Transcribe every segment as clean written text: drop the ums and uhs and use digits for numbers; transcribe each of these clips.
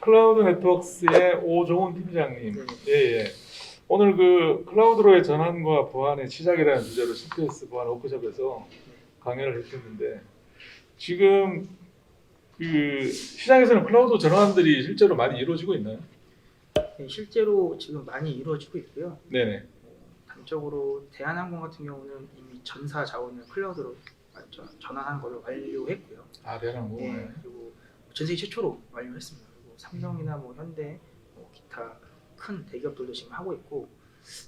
클라우드 네트워크스의 오종훈 팀장님. 네. 예, 예. 오늘 그 클라우드로의 전환과 보안의 시작이라는 주제로 CPS 보안 워크숍에서 강연을 해주셨는데 지금 그 시장에서는 클라우드 전환들이 실제로 많이 이루어지고 있나요? 네, 실제로 지금 많이 이루어지고 있고요. 네네. 단적으로 대한항공 같은 경우는 이미 전사 자원을 클라우드로 전환하는 걸로 완료했고요. 아, 대단하고. 네, 그리고 전 세계 최초로 완료했습니다. 그리고 삼성이나 뭐 현대, 뭐 기타 큰 대기업들도 지금 하고 있고,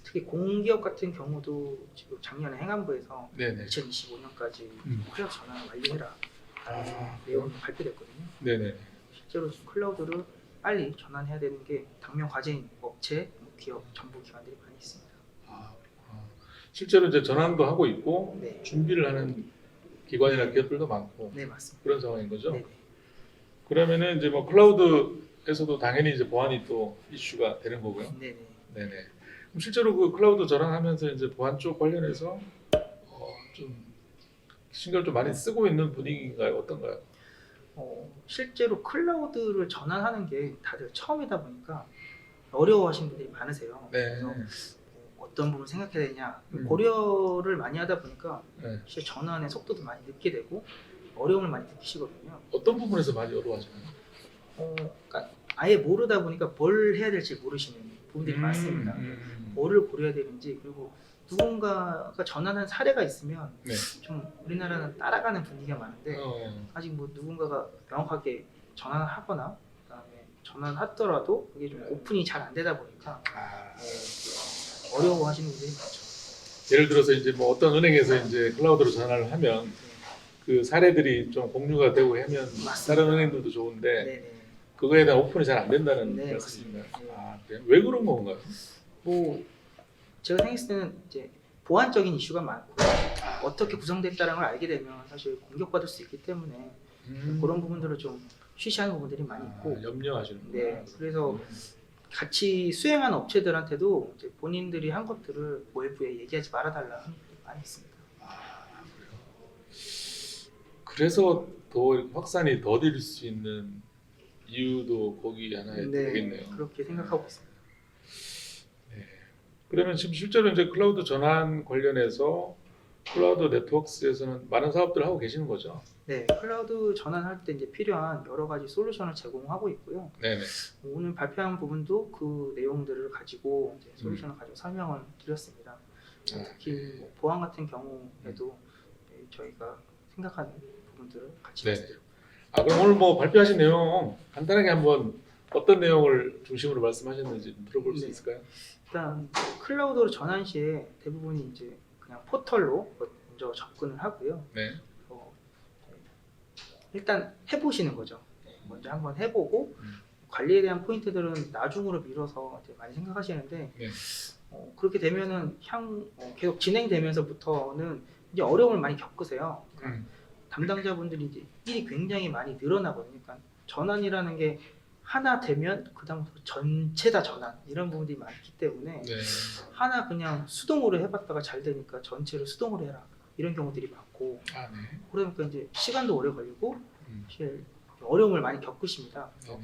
특히 공기업 같은 경우도 지금 작년에 행안부에서 네네. 2025년까지 클라우드 전환을 완료해라 아, 내용이 발표됐거든요. 네네. 실제로 클라우드를 빨리 전환해야 되는 게 당면 과제인 업체, 뭐 기업, 정부 기관들이 많이 있습니다. 아, 실제로 이제 전환도 하고 있고 네, 준비를 하는 기관이나 기업들도 많고 네 맞습니다. 그런 상황인 거죠. 네, 그러면은 이제 뭐 클라우드에서도 당연히 이제 보안이 또 이슈가 되는 거고요. 네, 네. 네네. 그럼 실제로 그 클라우드 전환하면서 이제 보안 쪽 관련해서 좀 신경을 좀 많이 쓰고 있는 분위기인가요? 어떤가요? 실제로 클라우드를 전환하는 게 다들 처음이다 보니까 어려워하시는 분들이 많으세요. 네. 그래서 어떤 부분 생각해야 되냐 고려를 많이 하다 보니까 네. 실제 전환의 속도도 많이 늦게 되고 어려움을 많이 느끼시거든요. 어떤 부분에서 많이 어려워하시나요? 그러니까 아예 모르다 보니까 뭘 해야 될지 모르시는 부분들이 많습니다. 뭐를 고려해야 되는지, 그리고 누군가가 전환한 사례가 있으면 네. 좀 우리나라는 따라가는 분위기가 많은데 아직 뭐 누군가가 명확하게 전환을 하거나 그다음에 전환하더라도 그게 좀 오픈이 잘 안 되다 보니까 어려워하시는 분들이 많죠. 예를 들어서 이제 뭐 어떤 은행에서 이제 클라우드로 전환을 하면 그 사례들이 좀 공유가 되고 하면 다른 은행들도 좋은데 네네. 그거에 대한 오픈이 잘 안 된다는 네, 말씀인가요? 맞습니다. 네. 아, 그래요? 왜 그런 건가요? 뭐 제가 생각했을 때는 이제 보안적인 이슈가 많고 어떻게 구성됐다는 걸 알게 되면 사실 공격받을 수 있기 때문에 그런 부분들을 좀 쉬쉬하는 부분들이 많이 있고, 염려하시는구나. 네, 그래서 같이 수행하는 업체들한테도 이제 본인들이 한 것들을 외부에 얘기하지 말아달라는 분들이 많이 있습니다. 그래서 더 이렇게 확산이 더딜 수 있는 이유도 거기 하나에 되겠네요. 그렇게 생각하고 있습니다. 그러면 지금 실제로 이제 클라우드 전환 관련해서 클라우드 네트워크스에서는 많은 사업들을 하고 계시는 거죠? 네, 클라우드 전환할 때 이제 필요한 여러 가지 솔루션을 제공하고 있고요. 네네. 오늘 발표한 부분도 그 내용들을 가지고 이제 솔루션을 가지고 설명을 드렸습니다. 특히 뭐 보안 같은 경우에도 저희가 생각하는 부분들을 같이 네. 말씀드렸고. 그럼 오늘 뭐 발표하신 내용 간단하게 한번 어떤 내용을 중심으로 말씀하셨는지 좀 들어볼 수 네. 있을까요? 일단 클라우드로 전환 시에 대부분이 이제 그냥 포털로 먼저 접근을 하고요. 네. 일단 해보시는 거죠. 먼저 한번 해보고 관리에 대한 포인트들은 나중으로 미뤄서 이제 많이 생각하시는데 네. 그렇게 되면은 계속 진행되면서부터는 이제 어려움을 많이 겪으세요. 담당자분들이 이제 일이 굉장히 많이 늘어나거든요. 그러니까 전환이라는 게 하나 되면 그다음부터 전체 다 전환 이런 부분들이 많기 때문에 네. 하나 그냥 수동으로 해봤다가 잘 되니까 전체를 수동으로 해라 이런 경우들이 많고, 네. 그러니까 이제 시간도 오래 걸리고 사실 어려움을 많이 겪으십니다. 네.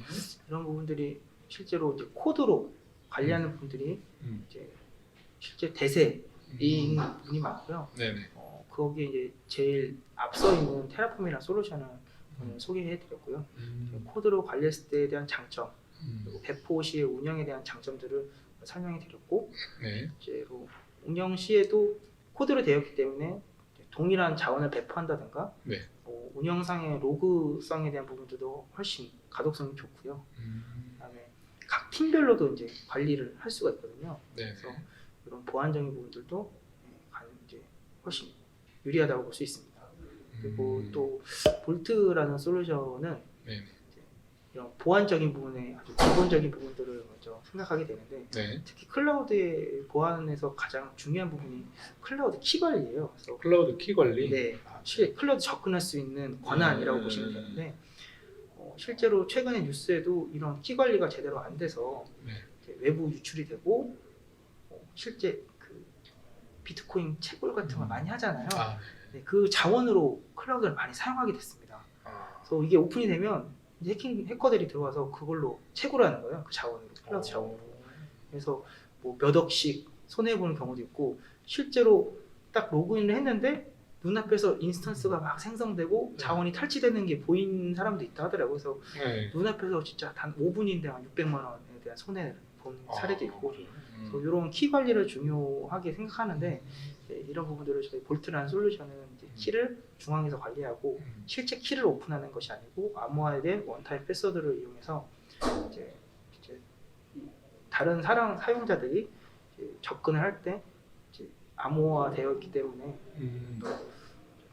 이런 부분들이 실제로 이제 코드로 관리하는 분들이 이제 실제 대세인 분이 많고요. 네네. 거기에 이제 제일 앞서 있는 테라폼이라는 솔루션을 소개해드렸고요. 코드로 관리했을 때에 대한 장점, 그리고 배포 시의 운영에 대한 장점들을 설명해드렸고, 네. 실제로 운영 시에도 코드로 되었기 때문에 동일한 자원을 배포한다든가, 네. 운영상의 로그성에 대한 부분들도 훨씬 가독성이 좋고요. 그다음에 각 팀별로도 이제 관리를 할 수가 있거든요. 네. 그래서 이런 보안적인 부분들도 이제 훨씬 유리하다고 볼 수 있습니다. 그리고 또 볼트라는 솔루션은 네. 이런 보안적인 부분에 아주 기본적인 부분들을 먼저 생각하게 되는데, 네. 특히 클라우드의 보안에서 가장 중요한 부분이 클라우드 키 관리예요. 그래서 클라우드 키 관리. 네, 클라우드 접근할 수 있는 권한이라고 보시면 되는데, 실제로 최근에 뉴스에도 이런 키 관리가 제대로 안 돼서 이제 외부 유출이 되고, 실제 그 비트코인 채굴 같은 걸 많이 하잖아요. 네, 그 자원으로 클라우드를 많이 사용하게 됐습니다. 그래서 이게 오픈이 되면 이제 해커들이 들어와서 그걸로 채굴하는 거예요. 그 자원으로 클라우드 자원. 그래서 뭐 몇 억씩 손해 보는 경우도 있고 실제로 딱 로그인을 했는데 눈앞에서 인스턴스가 막 생성되고 자원이 탈취되는 게 보인 사람도 있다 하더라고요. 그래서 네. 눈앞에서 진짜 단 5분인데 한 600만 원에 대한 손해를 본 사례도 있고 그래요? 그래서 이런 키 관리를 중요하게 생각하는데 이런 부분들을 저희 볼트라는 솔루션은 이제 키를 중앙에서 관리하고 실제 키를 오픈하는 것이 아니고 암호화된 원타임 패스워드를 이용해서 이제 이 다른 사용자들이 이제 접근을 할 때 암호화되어 있기 때문에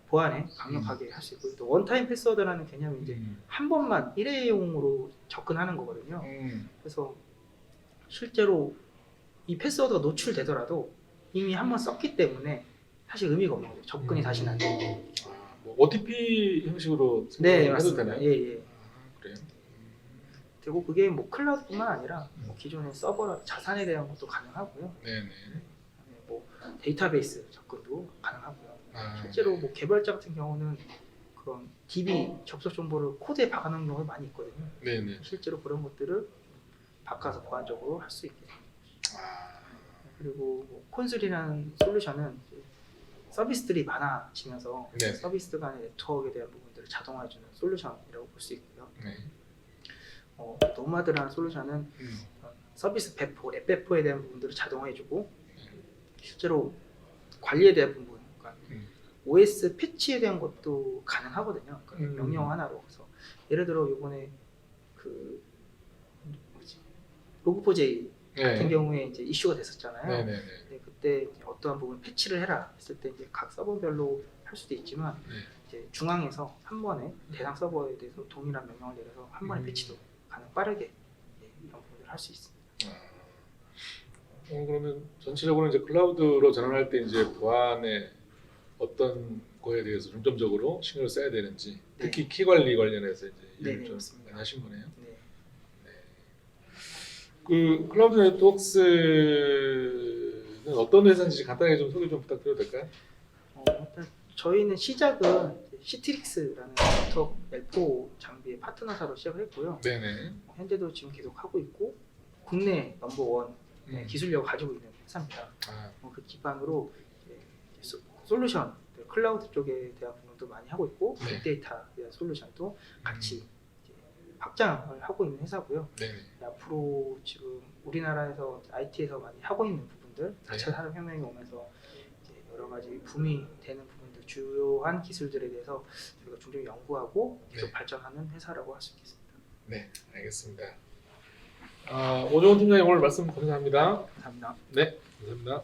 보안에 강력하게 할 수 있고 또 원타임 패스워드라는 개념이 이제 한 번만 일회용으로 접근하는 거거든요. 그래서 실제로 이 패스워드가 노출되더라도 이미 한 번 썼기 때문에 사실 의미가 없는 거죠. 접근이 다시는 안 돼요. 뭐 OTP 형식으로 네, 해도 맞습니다. 되나요? 예, 예. 그래요? 그리고 그게 뭐 클라우드뿐만 아니라 뭐 기존의 서버 자산에 대한 것도 가능하고요. 네네. 뭐 데이터베이스 접근도 가능하고요. 아, 실제로 뭐 개발자 같은 경우는 그런 DB 접속 정보를 코드에 박아놓은 경우가 많이 있거든요. 네네. 실제로 그런 것들을 바꿔서 보안적으로 할 수 있게. 아, 그리고 뭐 콘솔이라는 솔루션은 이제 서비스들이 많아지면서 네. 서비스 간의 네트워크에 대한 부분들을 자동화해주는 솔루션이라고 볼 수 있고요. 네. 노마드라는 솔루션은 서비스 배포, 앱 배포에 대한 부분들을 자동화해주고 실제로 관리에 대한 부분, 그러니까 OS 패치에 대한 것도 가능하거든요. 그러니까 명령 하나로. 그래서 예를 들어 이번에 그 로그4j 같은 네. 경우에 이제 이슈가 됐었잖아요. 네네네. 근데 그때 이제 어떠한 부분 패치를 해라 했을 때 이제 각 서버별로 할 수도 있지만 네. 이제 중앙에서 한 번에 대상 서버에 대해서 동일한 명령을 내려서 한 번에 패치도 가능 빠르게 이런 부분들을 할 수 있습니다. 그러면 전체적으로 이제 클라우드로 전환할 때 이제 보안에 어떤 거에 대해서 중점적으로 신경을 써야 되는지 특히 키 관리 관련해서 이제 일을 좀 맞습니다. 많이 하신 거네요. 네. 그 클라우드 네트워크스는 어떤 회사인지 간단하게 좀 소개 좀 부탁드려도 될까요? 일단 저희는 시작은 시트릭스라는 네트워크 L4 장비의 파트너사로 시작을 했고요. 네네. 현재도 지금 계속 하고 있고 국내 넘버원 기술력을 가지고 있는 회사입니다. 아, 그 기반으로 이제 솔루션, 클라우드 쪽에 대한 부분도 많이 하고 있고 네. 빅데이터에 대한 솔루션도 같이 이제 확장을 하고 있는 회사고요. 네네. 앞으로 지금 우리나라에서 IT에서 많이 하고 있는 부분들, 4차 산업혁명이 오면서 이제 여러 가지 붐이 되는 부분들, 주요한 기술들에 대해서 저희가 중점히 연구하고 계속 네. 발전하는 회사라고 할 수 있겠습니다. 네, 알겠습니다. 오종훈 팀장님 오늘 말씀 감사합니다. 감사합니다. 네, 감사합니다.